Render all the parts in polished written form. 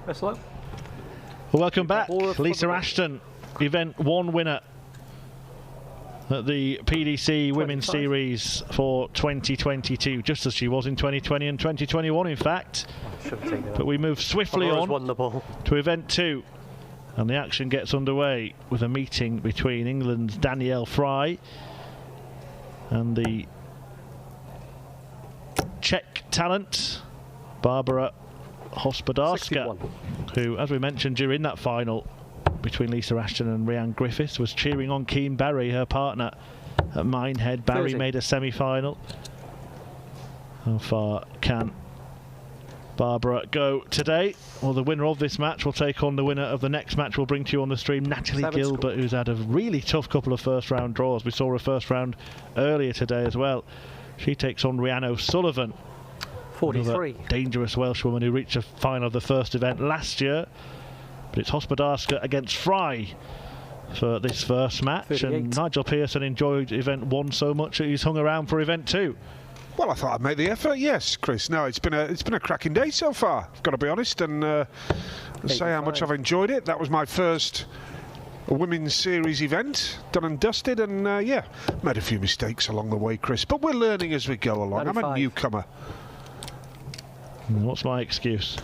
Well, welcome back. Lisa Ashton, Event 1 winner at the PDC Women's Series for 2022, just as she was in 2020 and 2021, in fact. But we move swiftly on to Event 2, and the action gets underway with a meeting between England's Danielle Fry and the Czech talent Barbora Hospodarska, who, as we mentioned during that final between Lisa Ashton and Rhiannon Griffiths, was cheering on Keen Barry, her partner at Minehead. Barry made a semi-final. How far can Barbora go today? Well, the winner of this match will take on the winner of the next match we'll bring to you on the stream, Natalie Gilbert, who's had a really tough couple of first-round draws. We saw her first round earlier today as well. She takes on Rhiannon O'Sullivan, 43. Dangerous Welshwoman who reached a final of the first event last year. But it's Hospodarska against Fry for this first match. 38. And Nigel Pearson enjoyed Event 1 so much that he's hung around for Event 2. Well, I thought I'd make the effort, yes, Chris. No, it's been a cracking day so far, I've got to be honest, and say how much I've enjoyed it. That was my first Women's Series event, done and dusted, and yeah, made a few mistakes along the way, Chris, but we're learning as we go along. 95. I'm a newcomer. What's my excuse?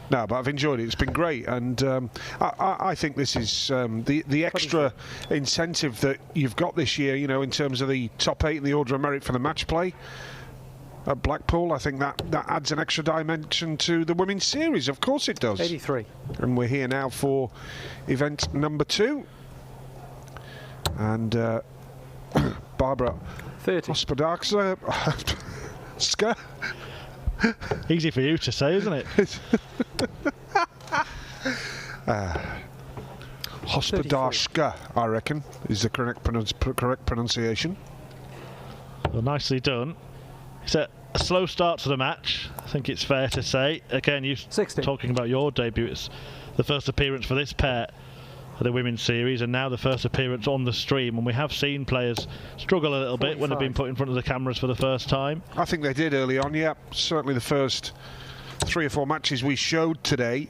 No, but I've enjoyed it. It's been great, and I think this is the extra incentive that you've got this year, you know, in terms of the top 8 in the order of merit for the match play at Blackpool. I think that adds an extra dimension to the Women's Series. Of course it does. 83. And we're here now for event number 2. And Barbora 30. Hospodarska. Easy for you to say, isn't it? Hospodarska, I reckon, is the correct pronunciation. Well, nicely done. It's a slow start to the match, I think it's fair to say. Again, you talking about your debut, it's the first appearance for this pair of the Women's Series, and now the first appearance on the stream, and we have seen players struggle a little 45. Bit when they've been put in front of the cameras for the first time. I think they did early on, yeah. Certainly the first 3 or 4 matches we showed today.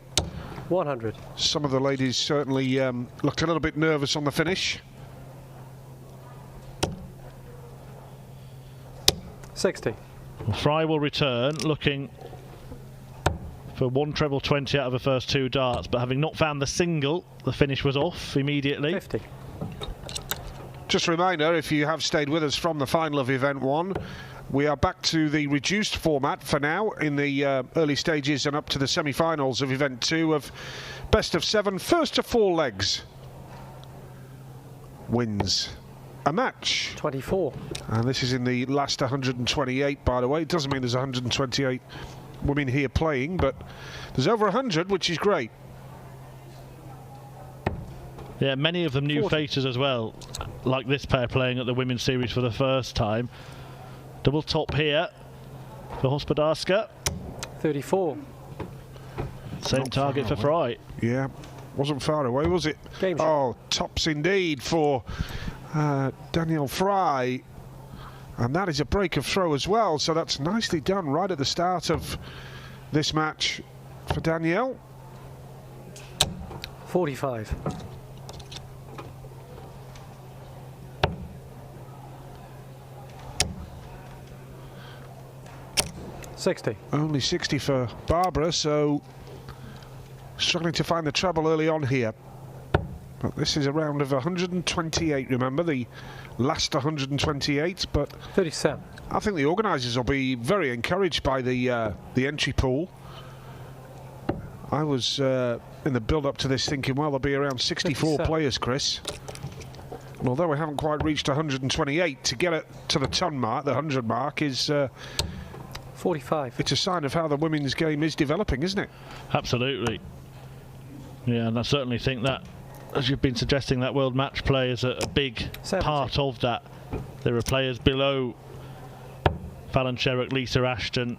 100. Some of the ladies certainly looked a little bit nervous on the finish. 60. Fry will return, looking for 1 treble 20 out of the first 2 darts, but having not found the single, the finish was off immediately. 50. Just a reminder, if you have stayed with us from the final of Event 1, we are back to the reduced format for now in the early stages and up to the semi-finals of Event 2 of best of 7. First to 4 legs wins a match. 24. And this is in the last 128, by the way. It doesn't mean there's 128 women here playing, but there's over 100, which is great. Yeah, many of them new 40. Faces as well, like this pair playing at the Women's Series for the first time. Double top here for Hospodarska. 34. Same Not target for Fry. Yeah, wasn't far away, was it? Game oh, tops indeed for Danielle Fry. And that is a break of throw as well, so that's nicely done right at the start of this match for Danielle. 45. $60. Only 60 for Barbora, so struggling to find the treble early on here. But this is a round of 128, remember, the last 128, but 37. I think the organisers will be very encouraged by the entry pool. I was in the build-up to this thinking, well, there'll be around 64 57. Players, Chris. And although we haven't quite reached 128, to get it to the ton mark, the 100 mark, is 45. It's a sign of how the women's game is developing, isn't it? Absolutely. Yeah, and I certainly think that, as you've been suggesting, that World Match Play is a big 70. Part of that. There are players below Fallon Sherrock, Lisa Ashton,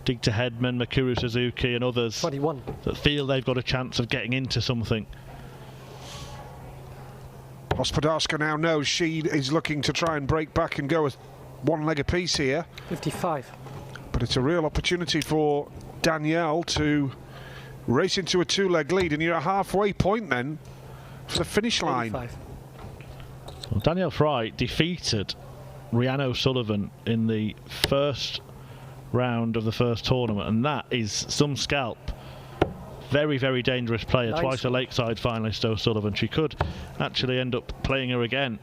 Digta Hedman, Mikuru Suzuki and others 21. That feel they've got a chance of getting into something. Hospodarska now knows she is looking to try and break back and go with 1 leg apiece here. 55. But it's a real opportunity for Danielle to Racing to a 2-leg lead, and you're a halfway point then for the finish line. 85. Well, Danielle Fry defeated Rhiannon O'Sullivan in the first round of the first tournament, and that is some scalp. Very, very dangerous player. Nice. Twice a Lakeside finalist, O'Sullivan. She could actually end up playing her again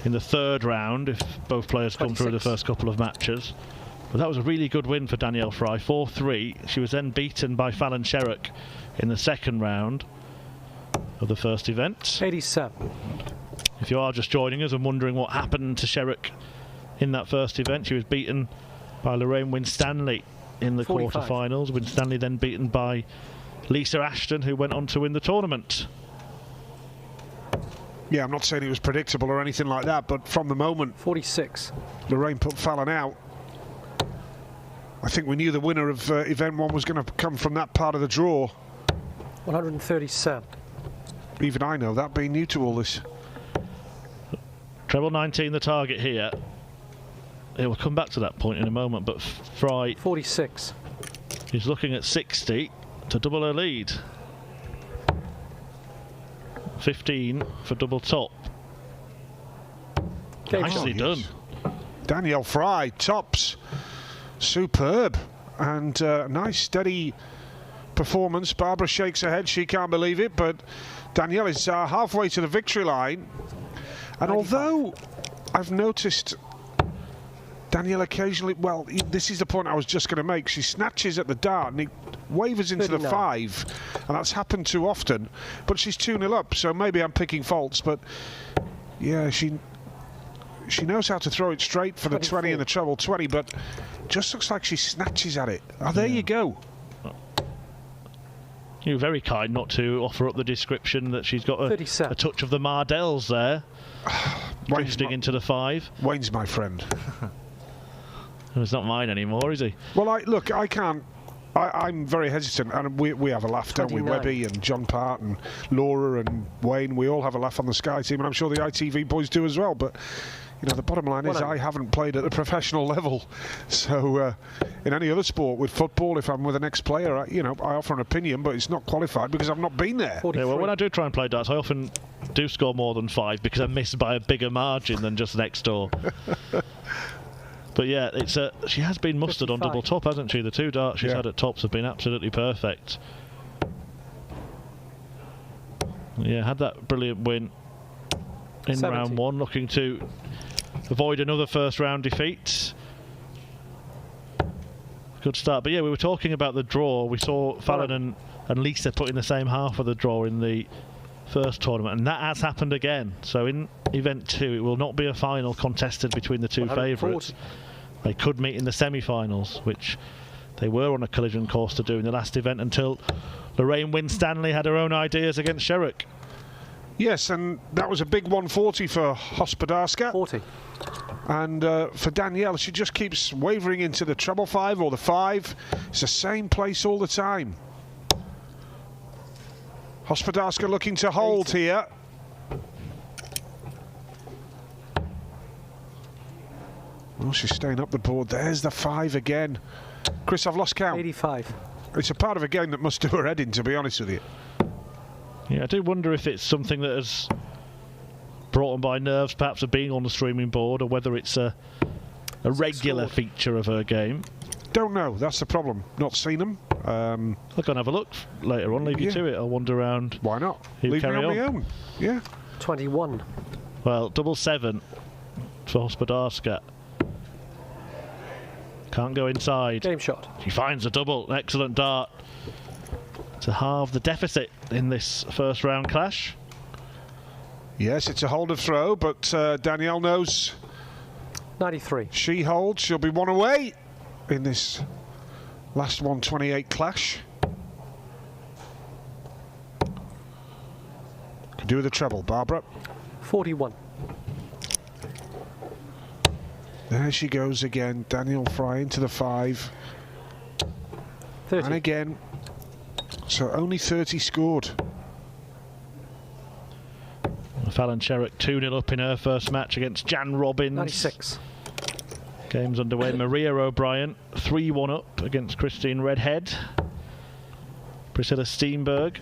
in the third round if both players come through the first couple of matches. But that was a really good win for Danielle Fry, 4-3. She was then beaten by Fallon Sherrock in the second round of the first event. 87. If you are just joining us and wondering what happened to Sherrock in that first event, she was beaten by Lorraine Winstanley in the 45. quarterfinals. Winstanley then beaten by Lisa Ashton, who went on to win the tournament. Yeah, I'm not saying it was predictable or anything like that, but from the moment 46. Lorraine put Fallon out, I think we knew the winner of event 1 was going to come from that part of the draw. 137. Even I know that, being new to all this. Treble 19 the target here. It will come back to that point in a moment, but Fry 46. is looking at 60 to double her lead. 15 for double top. Game Nicely done. Danielle Fry tops. Superb. And nice steady performance. Barbara shakes her head, she can't believe it, but Danielle is halfway to the victory line. And 95. although I've noticed Danielle occasionally, well, this is the point I was just going to make, she snatches at the dart and it wavers into 39. the 5, and that's happened too often, but she's 2-0 up, so maybe I'm picking faults, but yeah, she knows how to throw it straight for the 20 and the treble 20, but just looks like she snatches at it. Oh, there you go. You were very kind not to offer up the description that she's got a touch of the Mardells there. Drifting into the 5. Wayne's my friend. It's not mine anymore, is he? Well, I can't. I'm very hesitant, and we have a laugh, don't we? 29. Webby and John Part and Laura and Wayne, we all have a laugh on the Sky team, and I'm sure the ITV boys do as well. But you know, the bottom line is I haven't played at the professional level. So in any other sport, with football, if I'm with an ex-player, I offer an opinion, but it's not qualified because I've not been there. 43. Yeah, well, when I do try and play darts, I often do score more than 5 because I miss by a bigger margin than just next door. But yeah, she has been mustered 55. on double top, hasn't she? The 2 darts she's had at tops have been absolutely perfect. Yeah, had that brilliant win in 70. round 1, looking to avoid another first round defeat. Good start. But yeah, we were talking about the draw. We saw Fallon and Lisa put in the same half of the draw in the first tournament, and that has happened again. So in event 2, it will not be a final contested between the 2 favourites. They could meet in the semi-finals, which they were on a collision course to do in the last event until Lorraine Winstanley had her own ideas against Sherrock. Yes, and that was a big 140 for Hospodarska. 40. And for Danielle, she just keeps wavering into the treble 5 or the 5. It's the same place all the time. Hospodarska looking to hold 80. here. Well, she's staying up the board. There's the 5 again. Chris, I've lost count. 85. It's a part of a game that must do her head in, to be honest with you. Yeah, I do wonder if it's something that has brought on by nerves, perhaps, of being on the streaming board, or whether it's a regular feature of her game. Don't know. That's the problem. Not seen them. I'll go and have a look later on. Leave you to it. I'll wander around. Why not? You Leave me carry on my own. Yeah. 21. Well, double 7 for Hospodarska. Can't go inside. Game shot. She finds a double. Excellent dart to halve the deficit in this first round clash. Yes, it's a hold of throw, but Danielle knows 93. she holds. She'll be 1 away in this last 128 clash. Can do the treble, Barbara. 41. There she goes again. Danielle Fry into the 5. 30. And again. So only 30 scored. Fallon Sherrock 2-0 up in her first match against Jan Robbins. 96. Game's underway. Maria O'Brien 3-1 up against Christine Redhead. Priscilla Steenberg.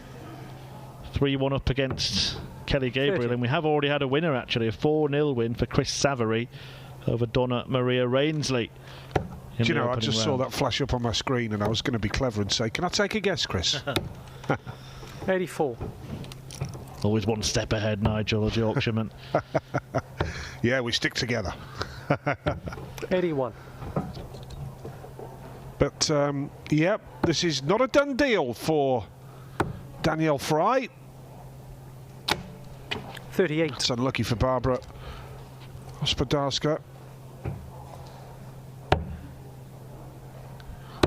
3-1 up against Kelly Gabriel. 30. And we have already had a winner, actually. A 4-0 win for Chris Savary over Donna Maria Rainsley. Do you know, I just saw that flash up on my screen and I was going to be clever and say, can I take a guess, Chris? 84. Always one step ahead, Nigel, as Yorkshireman. Yeah, we stick together. 81. But, yep, this is not a done deal for Danielle Fry. 38. It's unlucky for Barbara Hospodarska.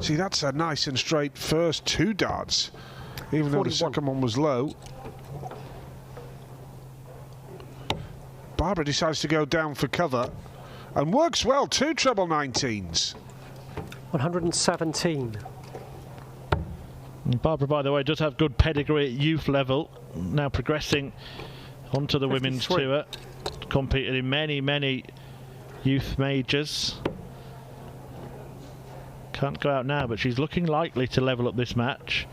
See, that's a nice and straight first 2 darts, even 41. though the second one was low. Barbara decides to go down for cover and works well, 2 treble 19s. 117. And Barbara, by the way, does have good pedigree at youth level, now progressing onto the 53. women's tour, competed in many youth majors. Can't go out now, but she's looking likely to level up this match.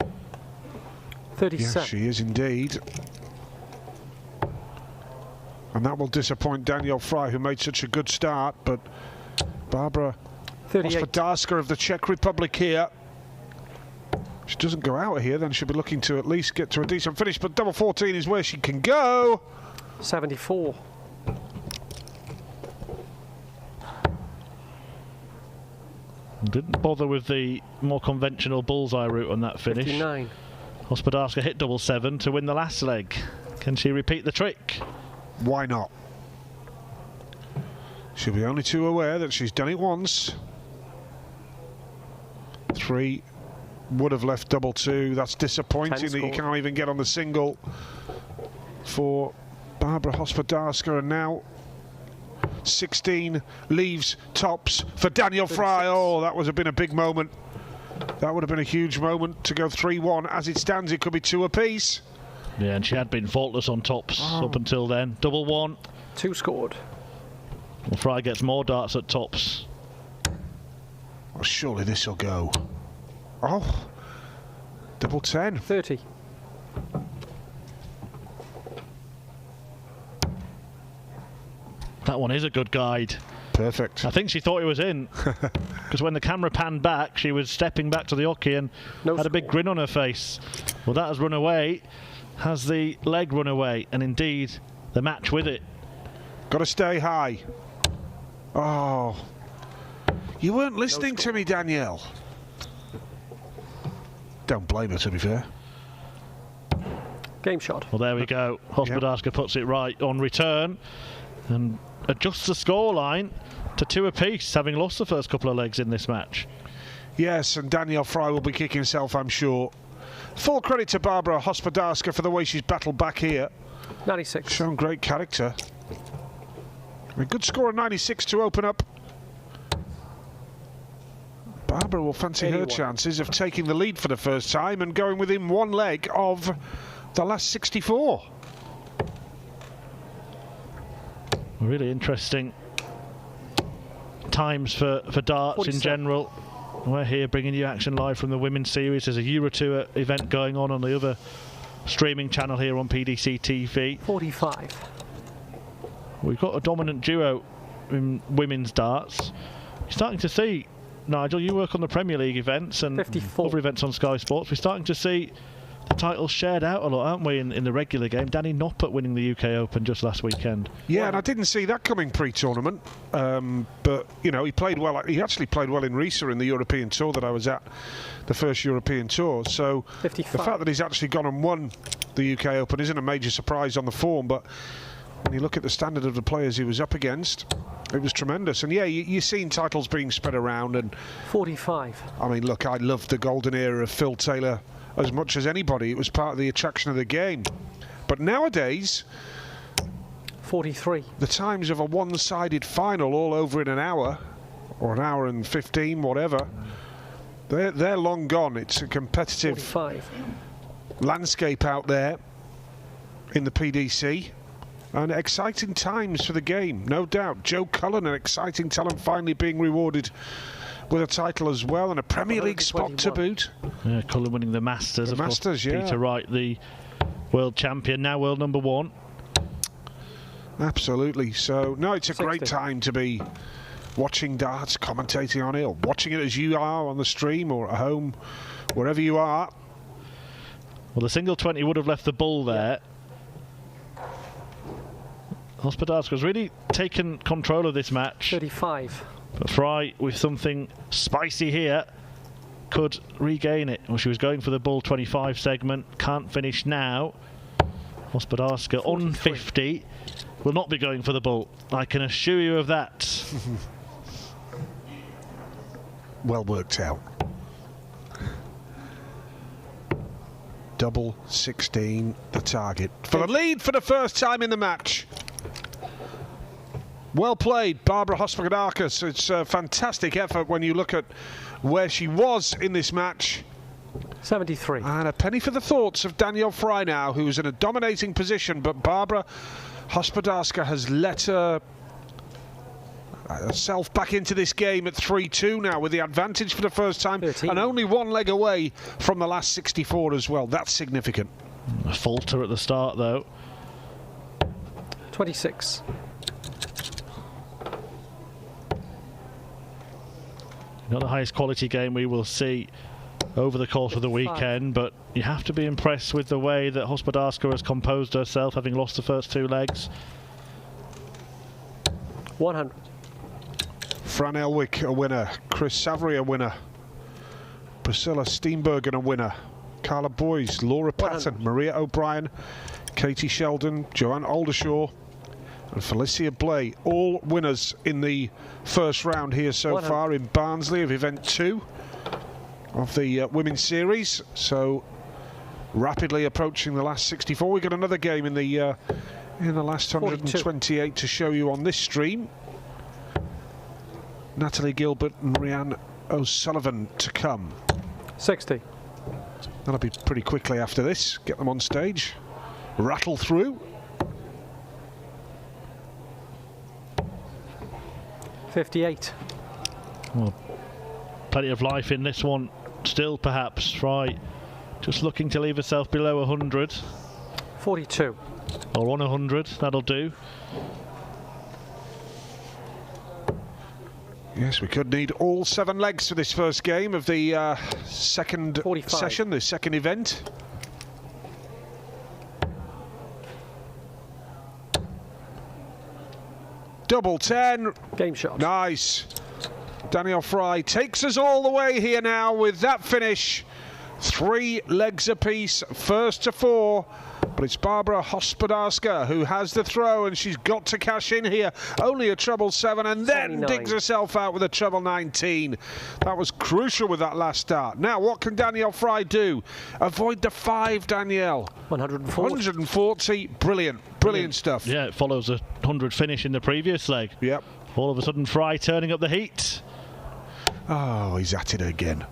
37. Yes, she is indeed. And that will disappoint Danielle Fry, who made such a good start, but Barbara 38. Hospodarska of the Czech Republic here. If she doesn't go out of here, then she'll be looking to at least get to a decent finish, but double 14 is where she can go. 74. Didn't bother with the more conventional bullseye route on that finish. 59. Hospodarska hit double 7 to win the last leg. Can she repeat the trick? Why not? She'll be only too aware that she's done it once. 3 would have left double 2. That's disappointing that you can't even get on the single for Barbara Hospodarska. And now 16 leaves tops for Danielle Fry. Oh, that would have been a big moment. That would have been a huge moment to go 3-1. As it stands, it could be 2 apiece. Yeah, and she had been faultless on tops up until then. Double 1. 2 scored. Well, Fry gets more darts at tops. Well, surely this will go. Oh, double 10. 30. That one is a good guide. Perfect. I think she thought he was in, because when the camera panned back, she was stepping back to the hockey and had a big grin on her face. Well, that has run away. Has the leg run away, and indeed the match with it. Got to stay high. Oh, you weren't listening to me, Danielle. Don't blame her, to be fair. Game shot. Well, there we go. Hospodarska puts it right on return and adjusts the scoreline to 2 apiece, having lost the first couple of legs in this match. Yes, and Danielle Fry will be kicking herself, I'm sure. Full credit to Barbara Hospodarska for the way she's battled back here. 96. Shown great character. A good score of 96 to open up. Barbara will fancy 81. her chances of taking the lead for the first time and going within 1 leg of the last 64. Really interesting times for darts 47. in general. We're here bringing you action live from the Women's Series. There's a Eurotour event going on the other streaming channel here on PDC TV. 45. We've got a dominant duo in women's darts. You're starting to see, Nigel, you work on the Premier League events and 54. other events on Sky Sports. We're starting to see the titles shared out a lot, aren't we, in the regular game? Danny Noppert winning the UK Open just last weekend. Yeah, and I didn't see that coming pre-tournament. But, you know, he played well. He actually played well in Riesa in the European Tour that I was at, the first European Tour. So 55. the fact that he's actually gone and won the UK Open isn't a major surprise on the form, but when you look at the standard of the players he was up against, it was tremendous. And yeah, you've seen titles being spread around. And 45. I mean, look, I loved the golden era of Phil Taylor as much as anybody. It was part of the attraction of the game. But nowadays, 43. the times of a one-sided final all over in an hour, or an hour and 15, whatever, they're long gone. It's a competitive 45. landscape out there in the PDC. And exciting times for the game, no doubt. Joe Cullen, an exciting talent, finally being rewarded with a title as well and a Premier League spot to boot. Yeah, Cullen winning the Masters. The Masters, course, yeah. Peter Wright, the world champion, now world number 1. Absolutely. So, no, it's a 60. great time to be watching darts, commentating on it, or watching it as you are on the stream or at home, wherever you are. Well, the single 20 would have left the bull there. Hospodarska has really taken control of this match. 35. But Fry, with something spicy here, could regain it. Well, she was going for the bull 25 segment, can't finish now. Hospodarska on 50 will not be going for the bull. I can assure you of that. Well worked out. Double 16, the target. For the lead for the first time in the match. Well played, Barbora Hospodarska. So it's a fantastic effort when you look at where she was in this match. 73. And a penny for the thoughts of Danielle Fry now, who's in a dominating position, but Barbora Hospodarska has let herself back into this game at 3-2 now, with the advantage for the first time 13. and only one leg away from the last 64 as well. That's significant. A falter at the start, though. 26. Not the highest quality game we will see over the course of the weekend, but you have to be impressed with the way that Hospodarska has composed herself, having lost the first 2 legs. 100. Fran Elwick a winner, Chris Savary a winner, Priscilla Steenbergen a winner, Carla Boys, Laura Patton, Maria O'Brien, Katie Sheldon, Joanne Aldershaw and Felicia Blay, all winners in the first round here so far in Barnsley of event 2 of the women's series. So rapidly approaching the last 64. We've got another game in the last 128 to show you on this stream. Natalie Gilbert and Rianne O'Sullivan to come. 60. That'll be pretty quickly after this. Get them on stage, rattle through. 58. Well, plenty of life in this one still, perhaps. Right, just looking to leave herself below 100. 42. Or on 100, that'll do. Yes, we could need all 7 legs for this first game of the second 45. session, the second event. Double 10. Game shot. Nice. Danielle Fry takes us all the way here now with that finish. 3 legs apiece, first to 4. But it's Barbora Hospodarska who has the throw, and she's got to cash in here. Only a treble 7, and then 79. digs herself out with a treble 19. That was crucial with that last start. Now, what can Danielle Fry do? Avoid the 5, Danielle. 140. 140. Brilliant. Brilliant stuff. Yeah, it follows a 100 finish in the previous leg. Yep. All of a sudden, Fry turning up the heat. Oh, he's at it again.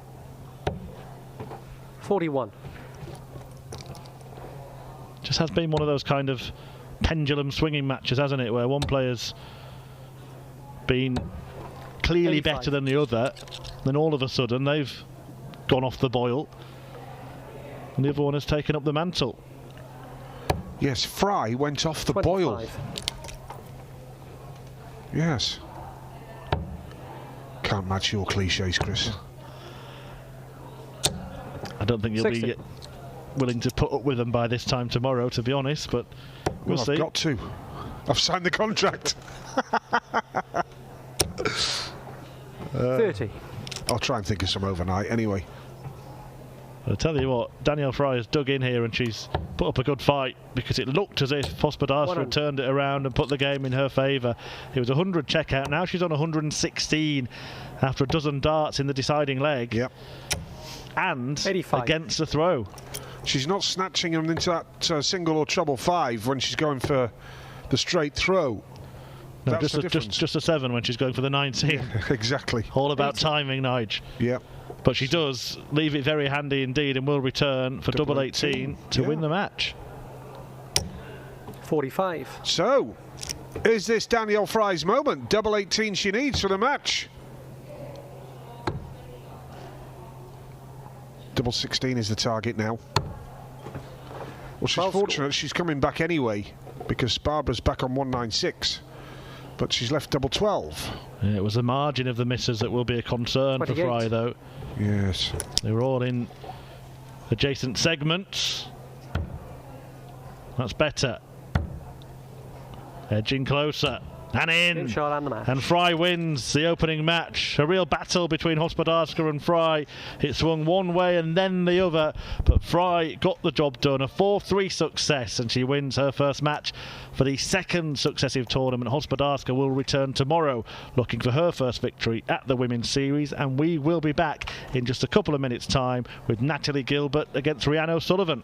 41. Just has been one of those kind of pendulum swinging matches, hasn't it, where one player's been clearly 85. better than the other, then all of a sudden they've gone off the boil and the other one has taken up the mantle. Yes, Fry went off the 25. boil. Yes. Can't match your cliches, Chris. I don't think you'll 60. be willing to put up with them by this time tomorrow, to be honest, but we'll see. I've got to. I've signed the contract. 30. I'll try and think of some overnight anyway. I'll tell you what, Danielle Fry has dug in here and she's put up a good fight, because it looked as if Hospodarska had turned it around and put the game in her favour. It was 100 checkout, now she's on 116 after a dozen darts in the deciding leg. Yep. And 85. against the throw. She's not snatching him into that single or treble 5 when she's going for the straight throw. No, That's the difference. just a 7 when she's going for the 19. Exactly. All about timing, Nige. Yep. But she does leave it very handy indeed and will return for double 18 to win the match. 45. So, is this Danielle Fry's moment? Double 18 she needs for the match. double 16 is the target now. Well, she's 12 fortunate she's coming back anyway, because Barbara's back on 196, but she's left double 12. Yeah, it was the margin of the misses that will be a concern 28. for Fry, though. Yes. They were all in adjacent segments. That's better. Edging closer. And in. Shot and the match. And Fry wins the opening match. A real battle between Hospodarska and Fry. It swung one way and then the other, but Fry got the job done. A 4-3 success, and she wins her first match for the second successive tournament. Hospodarska will return tomorrow, looking for her first victory at the Women's Series, and we will be back in just a couple of minutes' time with Natalie Gilbert against Rhiannon O'Sullivan.